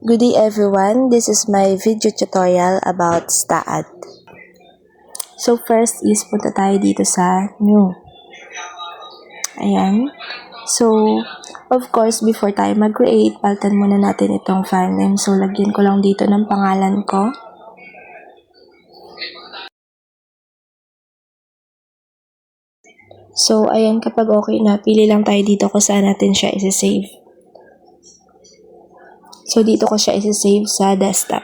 Good day everyone, this is my video tutorial about STAAD. So first is punta tayo dito sa new. Ayan. So, of course, before tayo mag-create, palitan muna natin itong file name. So, lagyan ko lang dito ng pangalan ko. So, ayan, kapag okay na, pili lang tayo dito kung saan natin siya isi-save. So, dito ko siya isi-save sa desktop.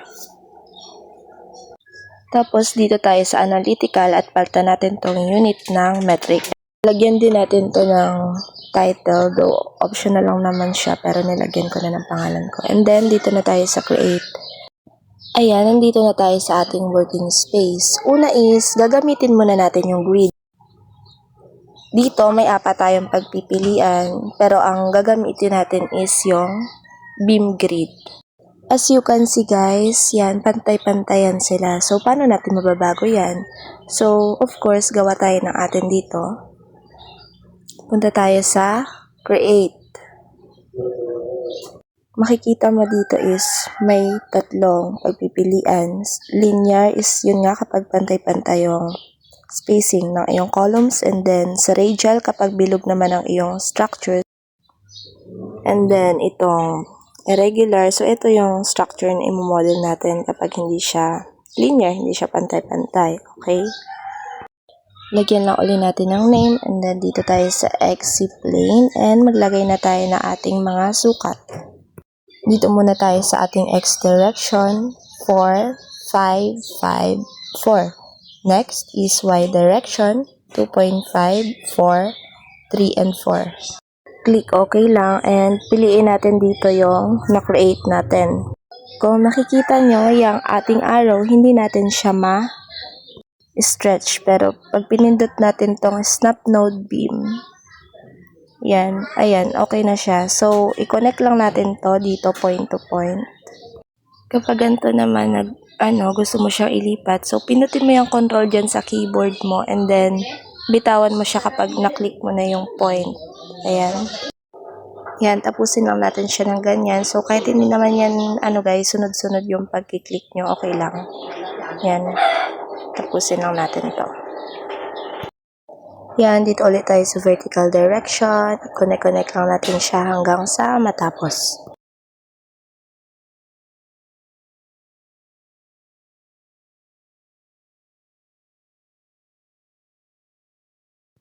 Tapos, dito tayo sa analytical at palitan natin tong unit ng metric. Lagyan din natin to ng title, though optional lang naman siya, pero nilagyan ko na ng pangalan ko. And then, dito na tayo sa create. Ayan, nandito na tayo sa ating working space. Una is, gagamitin muna natin yung grid. Dito, may apat tayong pagpipilian, pero ang gagamitin natin is yung beam grid. As you can see guys, yan, pantay-pantayan sila. So, paano natin mababago yan? So, of course, gawa tayo ng atin dito. Punta tayo sa create. Makikita mo dito is may tatlong pagpipilian. Linear is yun nga kapag pantay-pantay yung spacing ng iyong columns, and then sa radial kapag bilog naman ang iyong structure. And then itong irregular, so ito yung structure na i-model natin kapag hindi siya linear, hindi siya pantay-pantay. Okay? Lagyan lang ulit natin ng name, and then dito tayo sa XY plane, and maglagay na tayo ng ating mga sukat. Dito muna tayo sa ating X direction, 4, 5, 5, 4. Next is Y direction, 2.5, 4, 3, and 4. Click OK lang, and piliin natin dito yung na-create natin. Kung makikita nyo, yung ating arrow, hindi natin siya stretch, pero pag pinindot natin tong snap node beam, yan, ayan, okay na siya. So, i-connect lang natin to dito point to point. Kapag ganito naman, gusto mo siyang ilipat, so pinutin mo yung control dyan sa keyboard mo, and then bitawan mo siya kapag na-click mo na yung point. Ayan. Yan, tapusin lang natin siya ng ganyan. So, kahit hindi naman yan, guys, sunod-sunod yung pag-click nyo, okay lang. Yan. Tapusin lang natin ito. Yan, dito ulit tayo sa vertical direction. Connect lang natin siya hanggang sa matapos.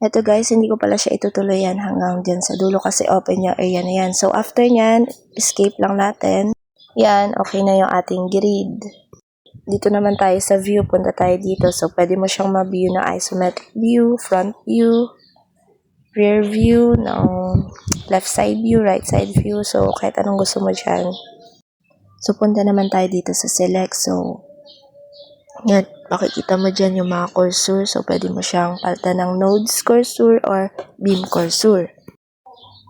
Ito guys, hindi ko pala siya itutuloy yan hanggang dyan sa dulo kasi open yung area na yan. So, after nyan, escape lang natin. Yan, okay na yung ating grid. Dito naman tayo sa view, punta tayo dito. So, pwede mo siyang ma-view na isometric view, front view, rear view, ng left side view, right side view. So, kahit anong gusto mo dyan. So, punta naman tayo dito sa select. So, yan, makikita mo dyan yung mga cursor. So, pwede mo siyang palitan ng nodes cursor or beam cursor.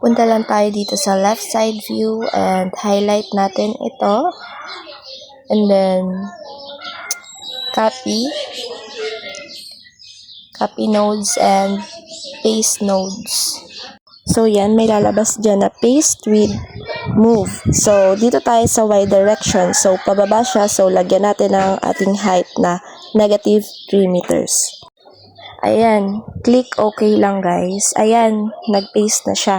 Punta lang tayo dito sa left side view and highlight natin ito. And then, copy nodes and paste nodes. So, yan, may lalabas dyan na paste with move. So, dito tayo sa Y direction. So, pababa siya. So, lagyan natin ang ating height na negative 3 meters. Ayan, click OK lang guys. Ayan, nag-paste na siya.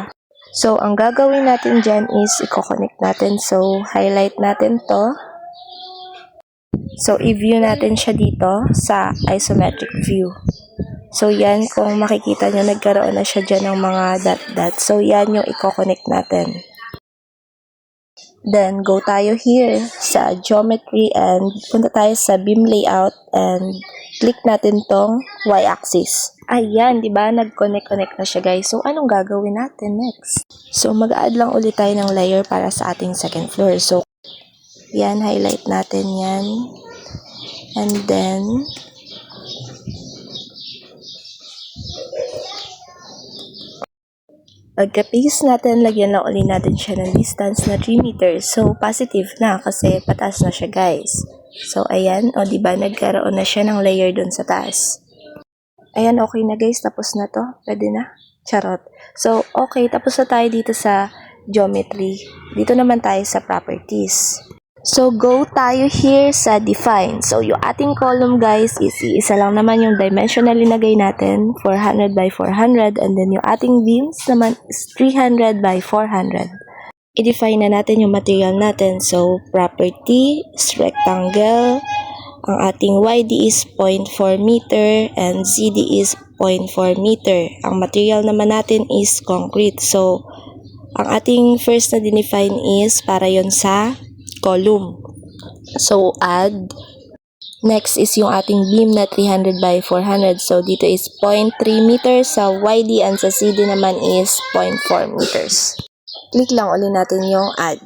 So, ang gagawin natin dyan is i-connect natin. So, highlight natin to. So, i-view natin siya dito sa isometric view. So, yan, kung makikita nyo, nagkaroon na siya dyan ng mga dot-dot. So, yan yung i-connect natin. Then, go tayo here sa geometry and punta tayo sa beam layout and click natin tong y-axis. Ayan, di ba? Nag-connect na siya guys. So, anong gagawin natin next? So, mag-add lang ulit tayo ng layer para sa ating second floor. So, yan, highlight natin yan. And then, pagka-paste natin, lagyan lang ulit natin siya ng distance na 3 meters. So, positive na kasi pataas na siya guys. So, ayan. O, diba? Nagkaroon na siya ng layer dun sa taas. Ayan, okay na guys. Tapos na to. Pwede na. Charot. So, okay. Tapos na tayo dito sa geometry. Dito naman tayo sa properties. So, go tayo here sa define. So, yung ating column guys is isa lang naman yung dimensional linagay natin, 400 by 400, and then yung ating beams naman is 300 by 400. I-define na natin yung material natin. So, property is rectangle, ang ating YD is 0.4 meter, and ZD is 0.4 meter. Ang material naman natin is concrete. So, ang ating first na define is para yon sa column. So, add. Next is yung ating beam na 300 by 400. So, dito is 0.3 meters sa YD and sa CD naman is 0.4 meters. Click lang ulit natin yung add.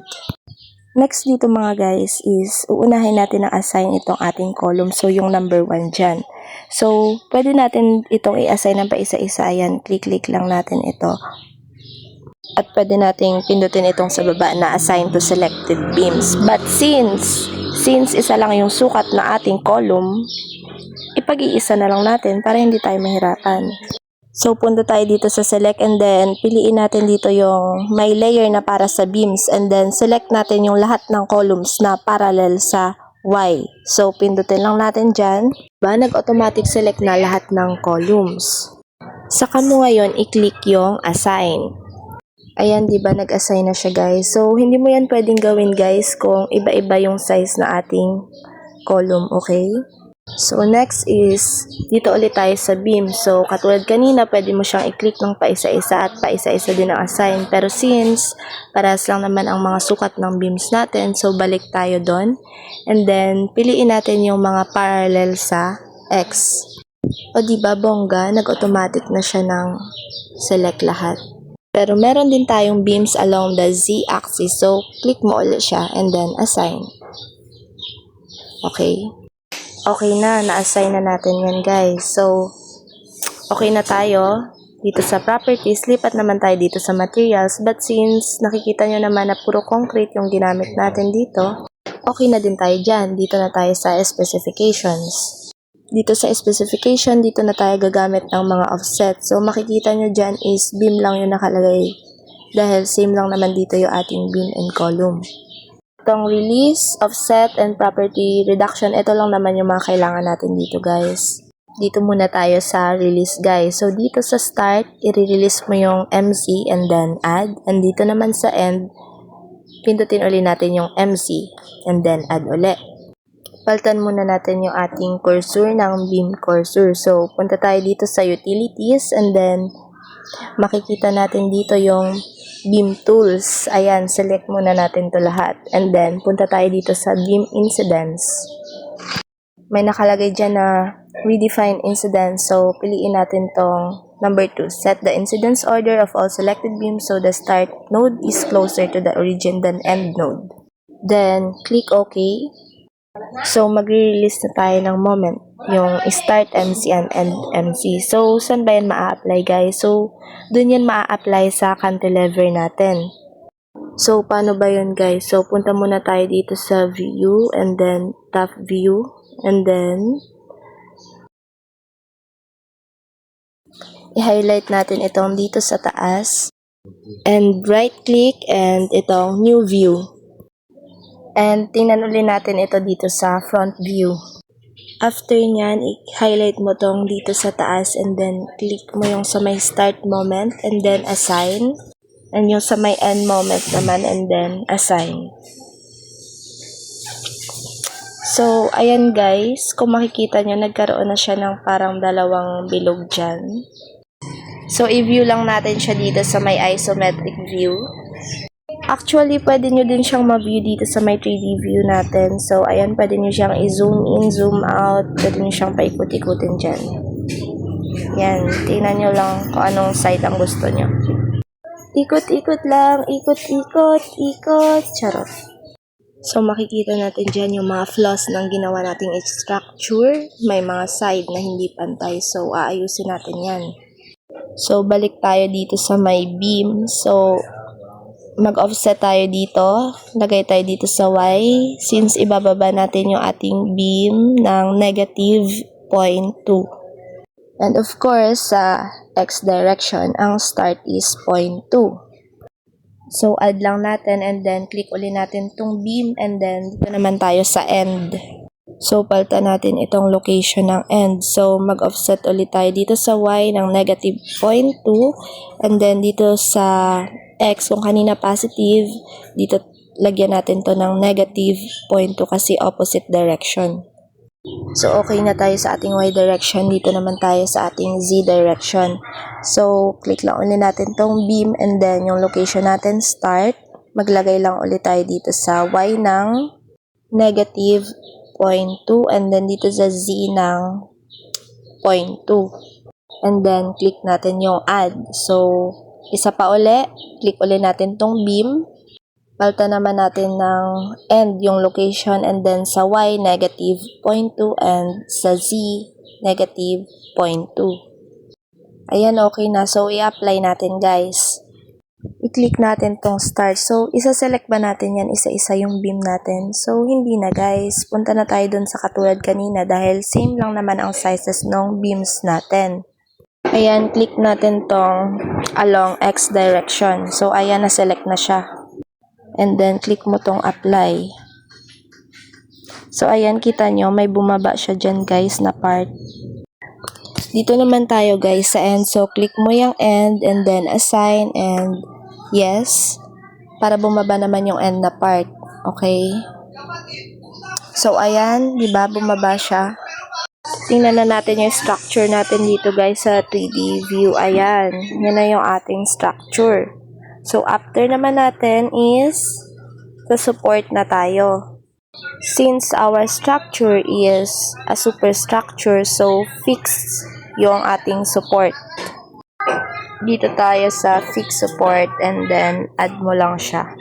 Next dito mga guys is uunahin natin na assign itong ating column. So, yung number 1 dyan. So, pwede natin itong i-assign ng paisa-isa. Ayan, click lang natin ito. At pwede nating pindutin itong sa baba na assign to selected beams. But since isa lang yung sukat na ating column, ipag-iisa na lang natin para hindi tayo mahirapan. So, punta tayo dito sa select and then piliin natin dito yung may layer na para sa beams and then select natin yung lahat ng columns na parallel sa Y. So, pindutin lang natin dyan. Nag-automatic select na lahat ng columns. Saka mo ngayon i-click yung assign. Ayan, diba, nag-assign na siya guys. So, hindi mo yan pwedeng gawin guys kung iba-iba yung size na ating column, okay? So, next is, dito ulit tayo sa beam. So, katulad kanina, pwede mo siyang i-click ng paisa-isa at paisa-isa din ang assign. Pero since, parehas lang naman ang mga sukat ng beams natin, so balik tayo doon. And then, piliin natin yung mga parallel sa X. O diba, bongga, nag-automatic na siya ng select lahat. Pero meron din tayong beams along the Z-axis. So, click mo ulit siya and then assign. Okay. Okay na. Na-assign na natin yan guys. So, okay na tayo. Dito sa properties, lipat naman tayo dito sa materials. But since nakikita nyo naman na puro concrete yung ginamit natin dito, okay na din tayo dyan. Dito na tayo sa specifications. Dito sa specification, dito na tayo gagamit ng mga offset. So, makikita nyo dyan is beam lang yung nakalagay. Dahil same lang naman dito yung ating beam and column. Itong release, offset, and property reduction, ito lang naman yung mga kailangan natin dito guys. Dito muna tayo sa release guys. So, dito sa start, i-release mo yung MC and then add. And dito naman sa end, pindutin ulit natin yung MC and then add ulit. Palitan muna natin yung ating cursor ng beam cursor. So, punta tayo dito sa utilities and then makikita natin dito yung beam tools. Ayan, select muna natin to lahat. And then, punta tayo dito sa beam incidence. May nakalagay dyan na redefine incidence. So, piliin natin tong number 2. Set the incidence order of all selected beams so the start node is closer to the origin than end node. Then, click OK. So, magre-release na tayo ng moment, yung start MC and end MC. So, saan ba yan maa-apply guys? So, dun yan maa-apply sa cantilever natin. So, paano ba yun guys? So, punta muna tayo dito sa view and then top view and then i-highlight natin itong dito sa taas and right click and itong new view. And tingnan ulit natin ito dito sa front view. After nyan, i-highlight mo tong dito sa taas and then click mo yung sa may start moment and then assign. And yung sa may end moment naman and then assign. So, ayan guys, kung makikita nyo, nagkaroon na siya ng parang dalawang bilog dyan. So, i-view lang natin siya dito sa may isometric view. Actually, pwede nyo din siyang ma-view dito sa may 3D view natin. So, ayan, pwede nyo siyang i-zoom in, zoom out. Pwede nyo siyang paikot-ikutin dyan. Yan, tingnan nyo lang kung anong side ang gusto nyo. Ikot-ikot lang, ikot-ikot, ikot, charot. So, makikita natin dyan yung mga flaws ng ginawa nating structure. May mga side na hindi pantay. So, aayusin natin yan. So, balik tayo dito sa may beam. So, mag-offset tayo dito. Lagay tayo dito sa Y. Since ibababa natin yung ating beam ng negative 0.2. And of course, sa X direction, ang start is 0.2. So, add lang natin and then click uli natin tong beam and then dito naman tayo sa end. So, palitan natin itong location ng end. So, mag-offset ulit tayo dito sa y ng negative 0.2 and then dito sa x, kung kanina positive, dito lagyan natin to ng negative 0.2 kasi opposite direction. So, okay na tayo sa ating y direction. Dito naman tayo sa ating z direction. So, click lang ulit natin tong beam and then yung location natin start. Maglagay lang ulit tayo dito sa y ng negative 0.2 and then dito sa z ng 0.2. And then, click natin yung add. So, isa pa uli. Click ulit natin tong beam. Palta naman natin ng end yung location and then sa y negative 0.2 and sa z negative 0.2. Ayan, okay na. So, i-apply natin guys. I-click natin tong start. So, isa-select ba natin yan isa-isa yung beam natin? So, hindi na guys. Punta na tayo dun sa katulad kanina dahil same lang naman ang sizes ng beams natin. Ayan, click natin tong along x direction. So, ayan, na-select na siya. And then, click mo tong apply. So, ayan, kita nyo, may bumaba siya dyan, guys, na part. Dito naman tayo, guys, sa end. So, click mo yung end, and then assign, and yes, para bumaba naman yung end na part. Okay? So, ayan, di ba, bumaba siya. Tingnan na natin yung structure natin dito, guys, sa 3D view. Ayan, yan na yung ating structure. So, after naman natin is sa support na tayo. Since our structure is a superstructure, so fixed yung ating support. Dito tayo sa fixed support and then add mo lang siya.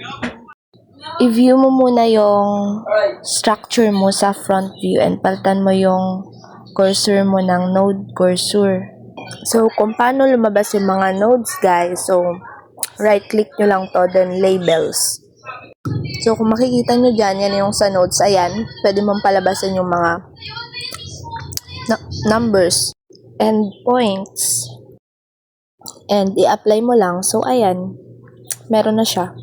I-view mo muna yung structure mo sa front view and palitan mo yung cursor mo ng node cursor. So, kung paano lumabas yung mga nodes, guys, so right-click nyo lang to, then labels. So, kung makikita nyo dyan, yan yung sa nodes. Ayan, pwede mong palabasan yung mga numbers and points. And i-apply mo lang. So, ayan, meron na siya.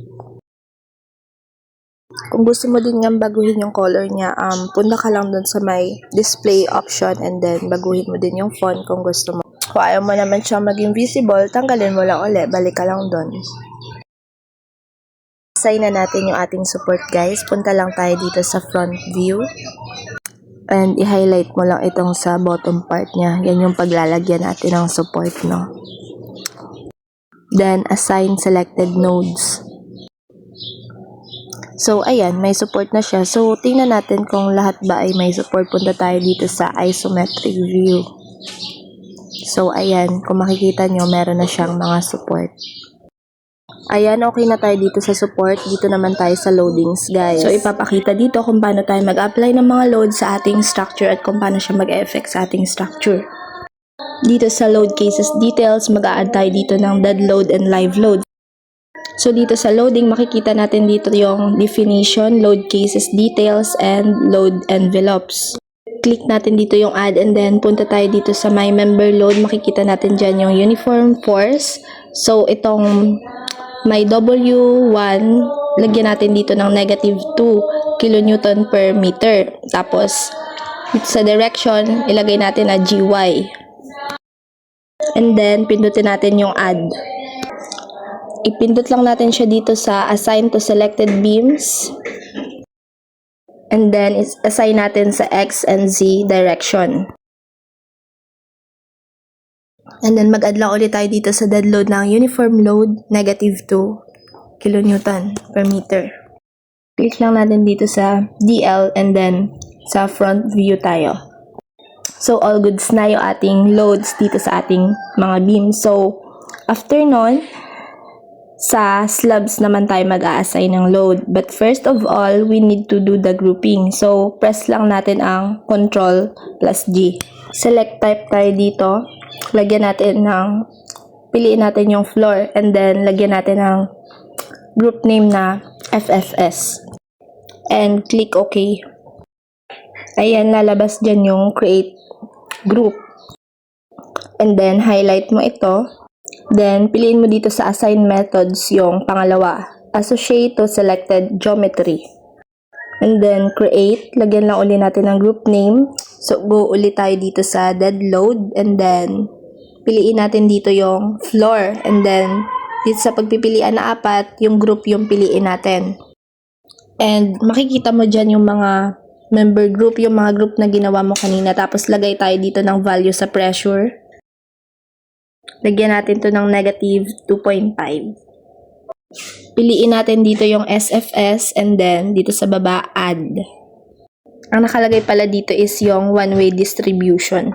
Kung gusto mo din nga baguhin yung color niya, punta ka lang dun sa may display option and then baguhin mo din yung font kung gusto mo. Kung ayaw mo naman siya maging visible, tanggalin mo lang ulit. Balik ka lang dun. Assign na natin yung ating support, guys. Punta lang tayo dito sa front view. And i-highlight mo lang itong sa bottom part niya. Yan yung paglalagyan natin ng support, no? Then, assign selected nodes. So, ayan, may support na siya. So, tingnan natin kung lahat ba ay may support. Punta tayo dito sa isometric view. So, ayan, kung makikita nyo, meron na siyang mga support. Ayan, okay na tayo dito sa support. Dito naman tayo sa loadings, guys. So, ipapakita dito kung paano tayo mag-apply ng mga load sa ating structure at kung paano siya mag-effect sa ating structure. Dito sa load cases details, mag-a-add tayo dito ng dead load and live load. So, dito sa loading, makikita natin dito yung definition, load cases details, and load envelopes. Click natin dito yung add and then punta tayo dito sa my member load. Makikita natin dyan yung uniform force. So, itong may W1, lagyan natin dito ng negative 2 kilonewton per meter. Tapos, dito sa direction, ilagay natin na GY. And then, pindutin natin yung add. Ipindot lang natin siya dito sa assign to selected beams. And then, assign natin sa X and Z direction. And then, mag-add lang ulit tayo dito sa dead load ng uniform load, negative 2 kilonewton per meter. Click lang natin dito sa DL and then sa front view tayo. So, all goods na yung ating loads dito sa ating mga beams. So, after nun, sa slabs naman tayo mag-a-assign ng load. But first of all, we need to do the grouping. So, press lang natin ang Ctrl plus G. Select type tayo dito. Lagyan natin ng, piliin natin yung floor. And then, lagyan natin ng group name na FFS. And click OK. Ayan, lalabas dyan yung create group. And then, highlight mo ito. Then, piliin mo dito sa assign methods yung pangalawa. Associate to selected geometry. And then, create. Lagyan lang ulit natin ng group name. So, go ulit tayo dito sa dead load. And then, piliin natin dito yung floor. And then, dito sa pagpipilian na 4, yung group yung piliin natin. And, makikita mo dyan yung mga member group, yung mga group na ginawa mo kanina. Tapos, lagay tayo dito ng value sa pressure. Lagyan natin to ng negative 2.5. Piliin natin dito yung SFS and then dito sa baba, add. Ang nakalagay pala dito is yung one-way distribution.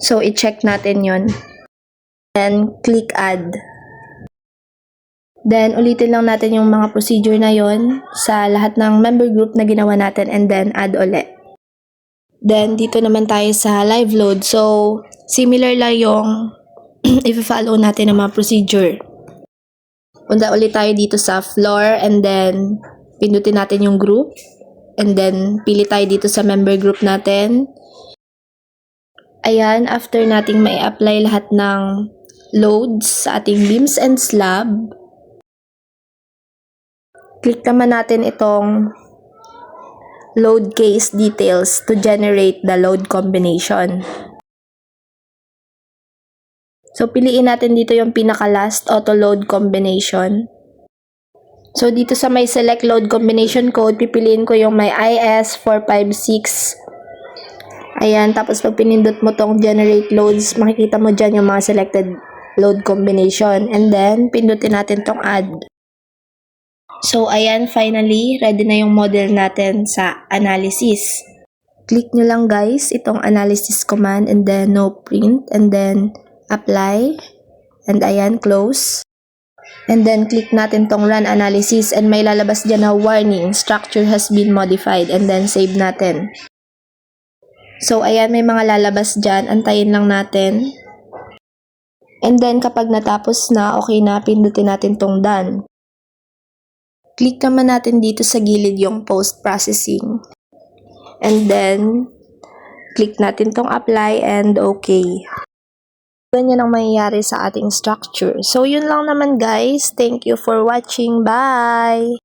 So, i-check natin yon. Then, click add. Then, ulitin lang natin yung mga procedure na yon sa lahat ng member group na ginawa natin and then add ulit. Then, dito naman tayo sa live load. So, similar lang yung i-follow natin ng mga procedure. Punta ulit tayo dito sa floor and then pindutin natin yung group and then pili tayo dito sa member group natin. Ayan, after nating mai-apply lahat ng loads sa ating beams and slab, click naman natin itong load case details to generate the load combination. So, piliin natin dito yung pinaka-last auto-load combination. So, dito sa may select load combination code, pipiliin ko yung may IS456. Ayan, tapos pag pinindot mo tong generate loads, makikita mo dyan yung mga selected load combination. And then, pindutin natin tong add. So, ayan, finally, ready na yung model natin sa analysis. Click nyo lang guys, itong analysis command and then no print and then apply, and ayan, close. And then, click natin tong run analysis and may lalabas dyan na warning, structure has been modified, and then save natin. So, ayan, may mga lalabas dyan, antayin lang natin. And then, kapag natapos na, okay na, pindutin natin tong done. Click naman natin dito sa gilid yung post-processing. And then, click natin tong apply and okay. Ganyan ang mangyayari sa ating structure. So, yun lang naman guys. Thank you for watching. Bye!